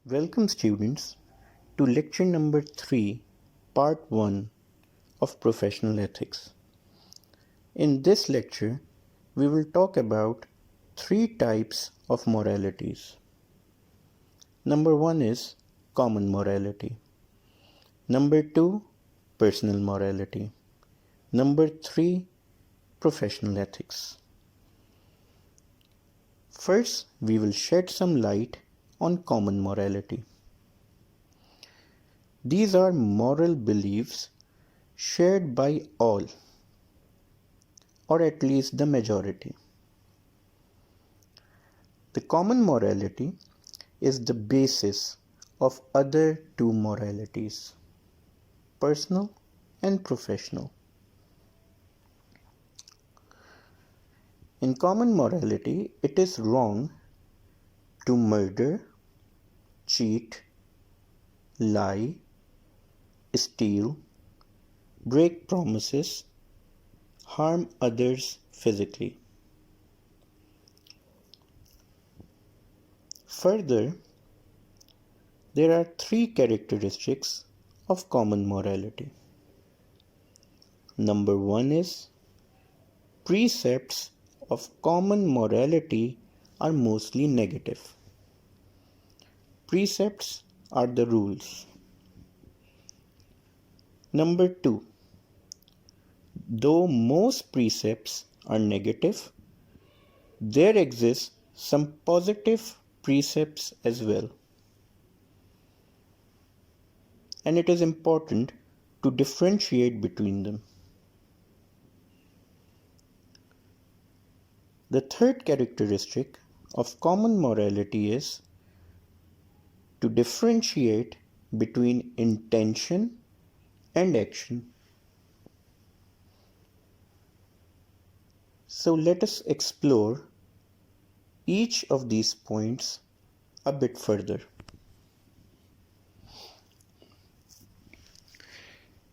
Welcome students to lecture number 3, part 1 of professional ethics. In this lecture, we will talk about 3 types of moralities. Number 1 is common morality. Number 2, personal morality. Number 3, professional ethics. First, we will shed some light on common morality. These are moral beliefs shared by all, or at least the majority. The common morality is the basis of other two moralities, personal and professional. In common morality, it is wrong to murder, cheat, lie, steal, break promises, harm others physically. Further, there are 3 characteristics of common morality. Number 1 is precepts of common morality are mostly negative. Precepts are the rules. Number 2, though most precepts are negative, there exist some positive precepts as well. And it is important to differentiate between them. The third characteristic of common morality is to differentiate between intention and action. So let us explore each of these points a bit further.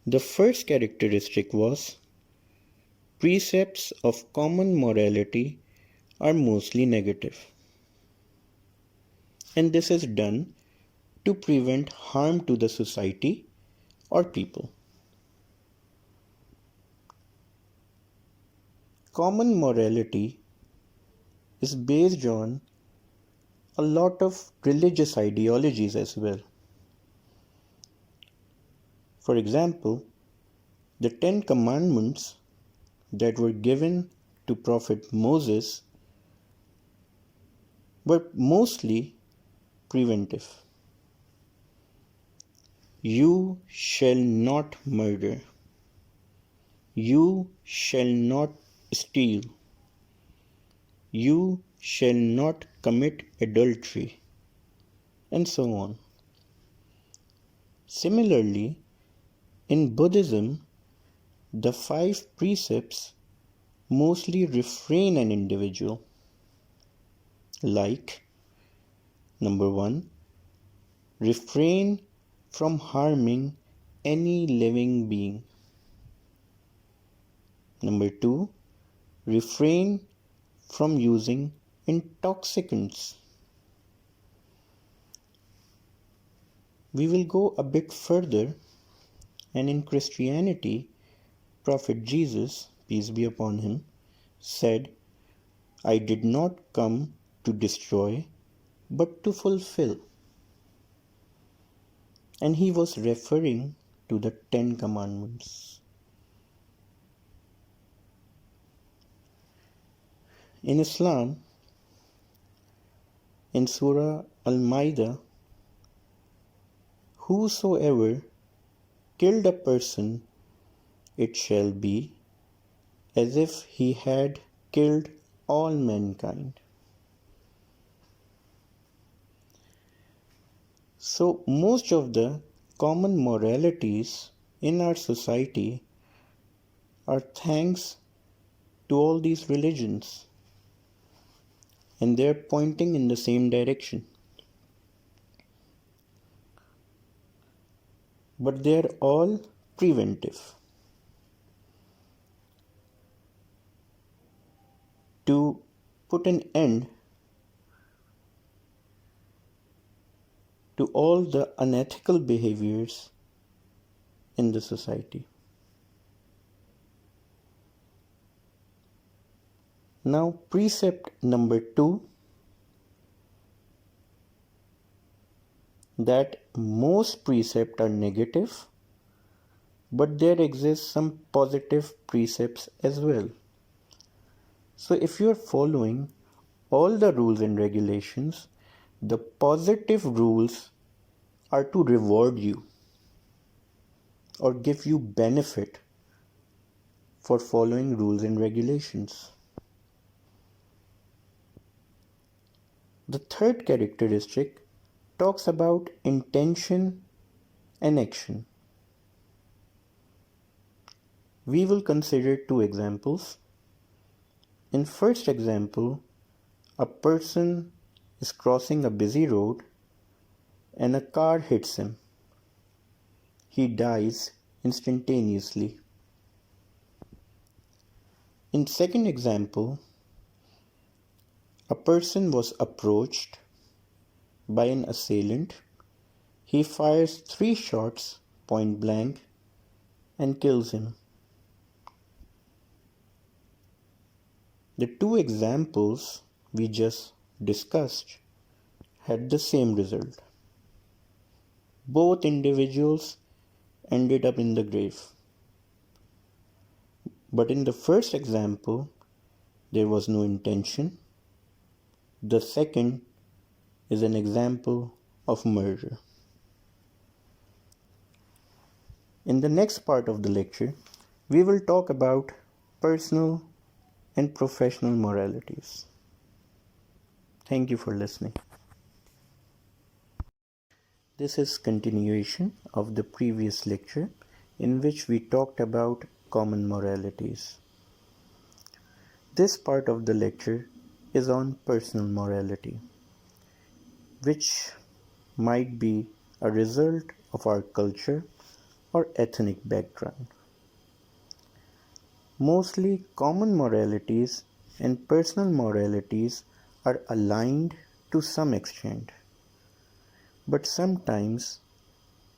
The first characteristic was precepts of common morality are mostly negative. And this is done to prevent harm to the society or people. Common morality is based on a lot of religious ideologies as well. For example, the 10 commandments that were given to Prophet Moses were mostly preventive. You shall not murder. You shall not steal. You shall not commit adultery, and so on. Similarly, in Buddhism, the 5 precepts mostly refrain an individual, like number 1, refrain from harming any living being. Number 2, refrain from using intoxicants. We will go a bit further, and in Christianity, Prophet Jesus, peace be upon him, said, I did not come to destroy, but to fulfill. And he was referring to the 10 commandments. In Islam, in Surah Al-Ma'idah, whosoever killed a person, it shall be as if he had killed all mankind. So most of the common moralities in our society are thanks to all these religions, and they're pointing in the same direction. But they're all preventive. To put an end to all the unethical behaviors in the society. Now, precept number 2, that most precepts are negative, but there exist some positive precepts as well. So if you are following all the rules and regulations, the positive rules are to reward you or give you benefit for following rules and regulations. The third characteristic talks about intention and action. We will consider 2 examples. In first example, a person is crossing a busy road and a car hits him. He dies instantaneously. In second example, a person was approached by an assailant. He fires 3 shots point blank and kills him. The 2 examples we just discussed had the same result. Both individuals ended up in the grave. But in the first example, there was no intention. The second is an example of murder. In the next part of the lecture, we will talk about personal and professional moralities. Thank you for listening. This is continuation of the previous lecture in which we talked about common moralities. This part of the lecture is on personal morality, which might be a result of our culture or ethnic background. Mostly common moralities and personal moralities are aligned to some extent, but sometimes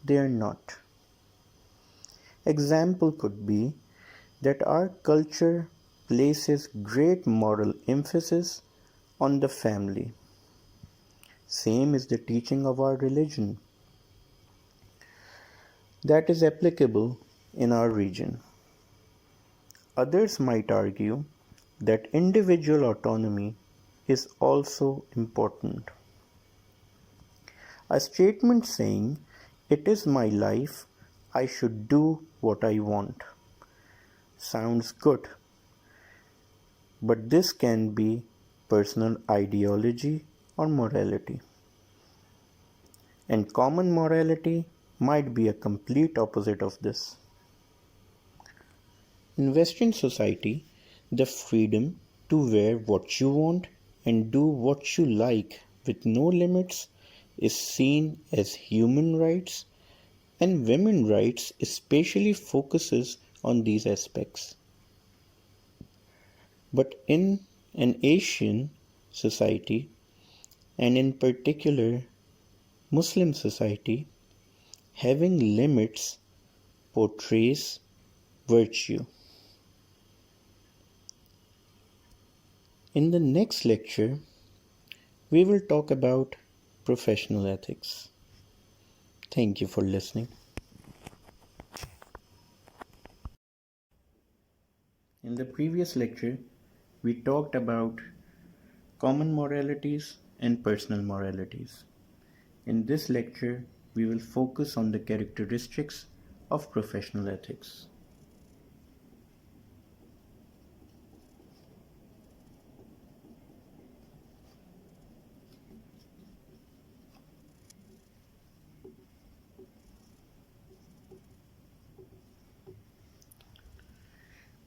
they are not. Example could be that our culture places great moral emphasis on the family. Same is the teaching of our religion. That is applicable in our region. Others might argue that individual autonomy is also important. A statement saying, "It is my life, I should do what I want," sounds good, but this can be personal ideology or morality. And common morality might be a complete opposite of this. In Western society, the freedom to wear what you want and do what you like with no limits is seen as human rights, and women's rights especially focuses on these aspects. But in an Asian society, and in particular Muslim society, having limits portrays virtue. In the next lecture, we will talk about professional ethics. Thank you for listening. In the previous lecture, we talked about common moralities and personal moralities. In this lecture, we will focus on the characteristics of professional ethics.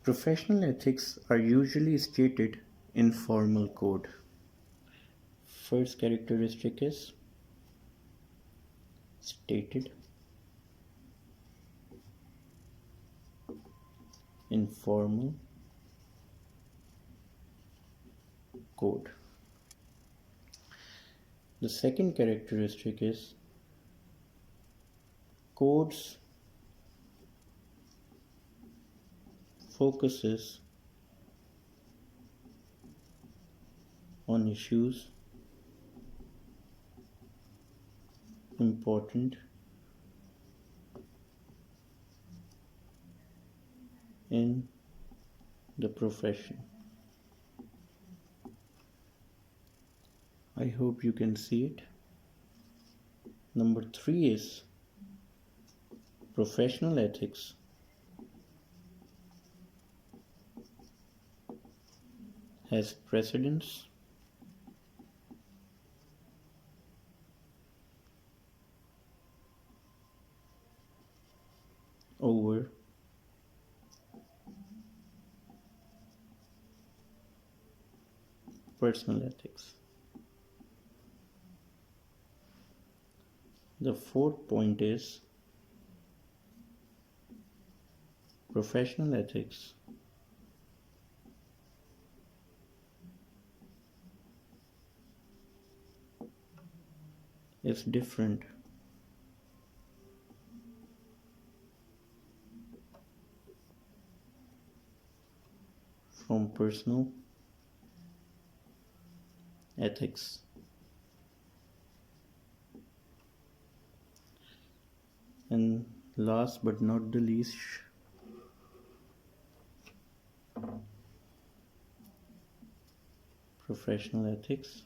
Professional ethics are usually stated in formal code. First characteristic is stated in formal code. The second characteristic is Codes focuses on issues important in the profession. I hope you can see it. Number 3 is professional ethics has precedence over personal ethics. The 4th point is professional ethics is different from personal ethics. And last but not the least, professional ethics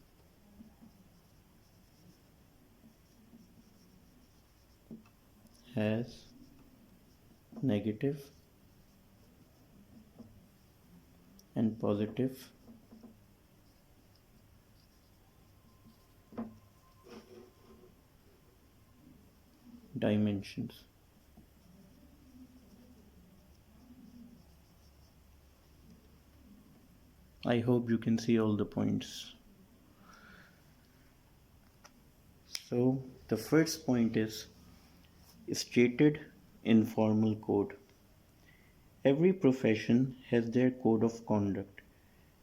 has negative and positive dimensions. I hope you can see all the points. So the first point is stated informal code. Every profession has their code of conduct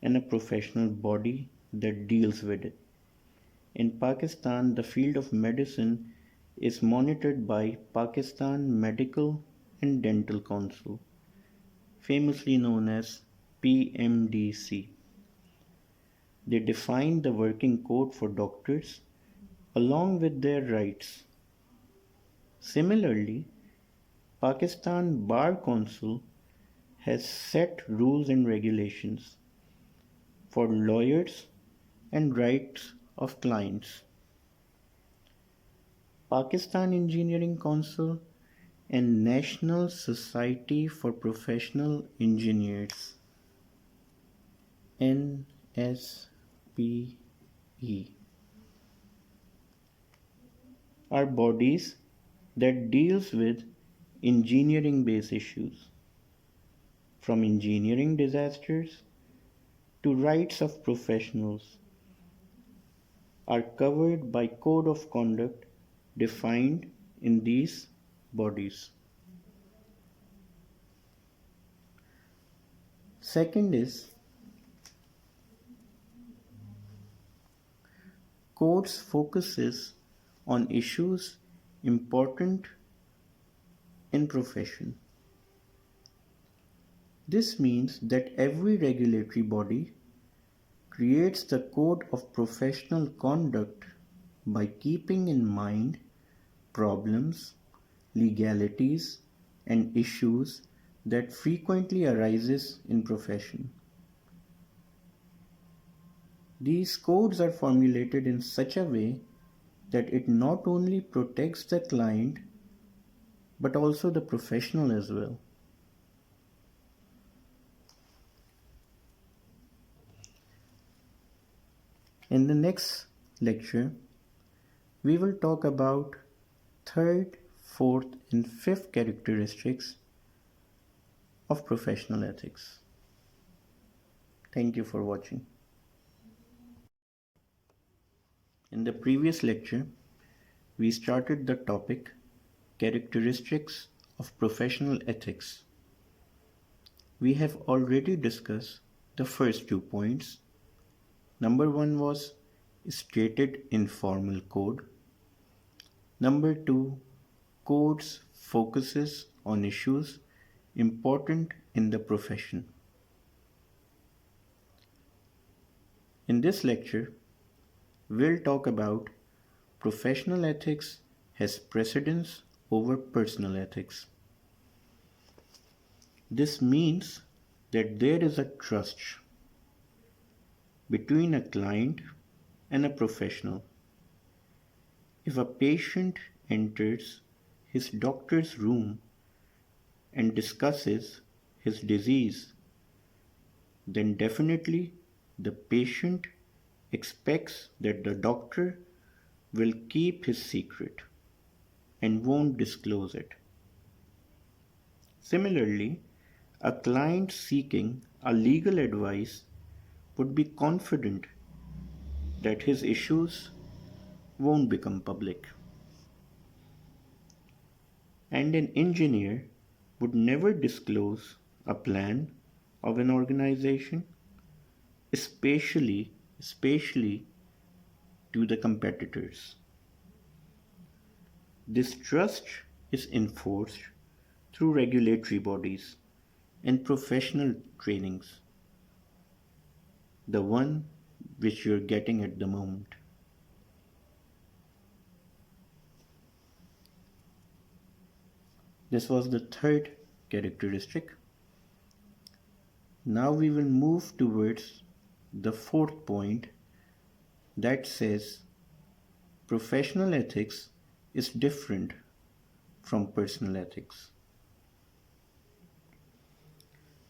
and a professional body that deals with it. In Pakistan, the field of medicine is monitored by Pakistan Medical and Dental Council, famously known as PMDC. They define the working code for doctors along with their rights. Similarly, Pakistan Bar Council has set rules and regulations for lawyers and rights of clients. Pakistan Engineering Council and National Society for Professional Engineers NSPE are bodies that deals with engineering based issues, from engineering disasters to rights of professionals, are covered by code of conduct defined in these bodies. Second is codes focuses on issues important in profession. This means that every regulatory body creates the code of professional conduct by keeping in mind problems, legalities, and issues that frequently arises in profession. These codes are formulated in such a way that it not only protects the client but also the professional as well. In the next lecture, we will talk about third, fourth, and fifth characteristics of professional ethics. Thank you for watching. In the previous lecture, we started the topic characteristics of professional ethics. We have already discussed the first 2 points. Number 1 was stated informal code. Number 2, course focuses on issues important in the profession. In this lecture, we'll talk about professional ethics has precedence over personal ethics. This means that there is a trust between a client and a professional. If a patient enters his doctor's room and discusses his disease, then definitely the patient expects that the doctor will keep his secret and won't disclose it. Similarly, a client seeking a legal advice would be confident that his issues won't become public. And an engineer would never disclose a plan of an organization, especially to the competitors. This trust is enforced through regulatory bodies and professional trainings, the one which you're getting at the moment. This was the third characteristic. Now we will move towards the fourth point that says professional ethics is different from personal ethics.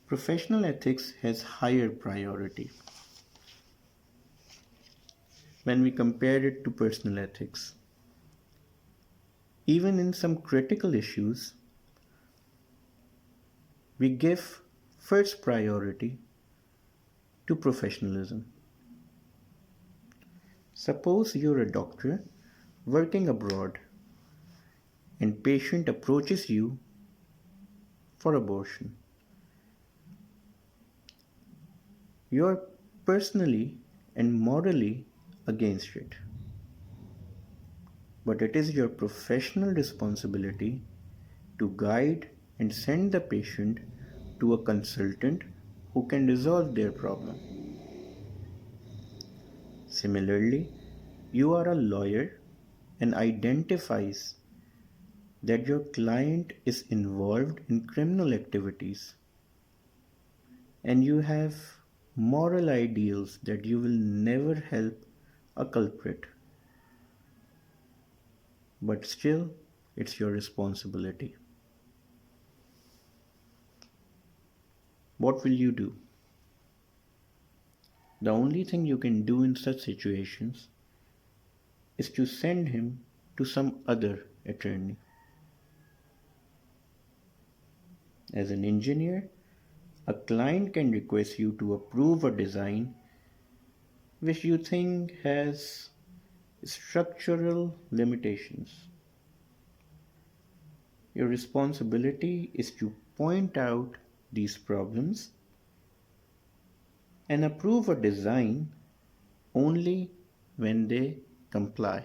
Professional ethics has higher priority when we compare it to personal ethics. Even in some critical issues, we give first priority to professionalism. Suppose you're a doctor working abroad and patient approaches you for abortion. You're personally and morally against it. But it is your professional responsibility to guide and send the patient to a consultant who can resolve their problem. Similarly, you are a lawyer and identifies that your client is involved in criminal activities and you have moral ideals that you will never help a culprit. But still, it's your responsibility. What will you do? The only thing you can do in such situations is to send him to some other attorney. As an engineer, a client can request you to approve a design which you think has structural limitations. Your responsibility is to point out these problems and approve a design only when they comply.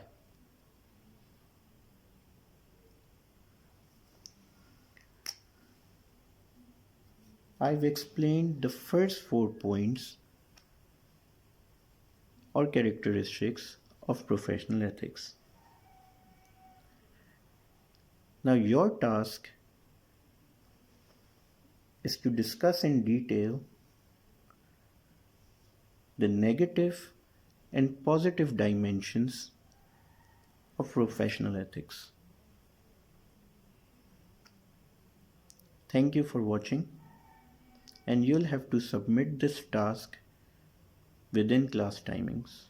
I've explained the first 4 points or characteristics of professional ethics. Now your task is to discuss in detail the negative and positive dimensions of professional ethics. Thank you for watching, and you'll have to submit this task within class timings.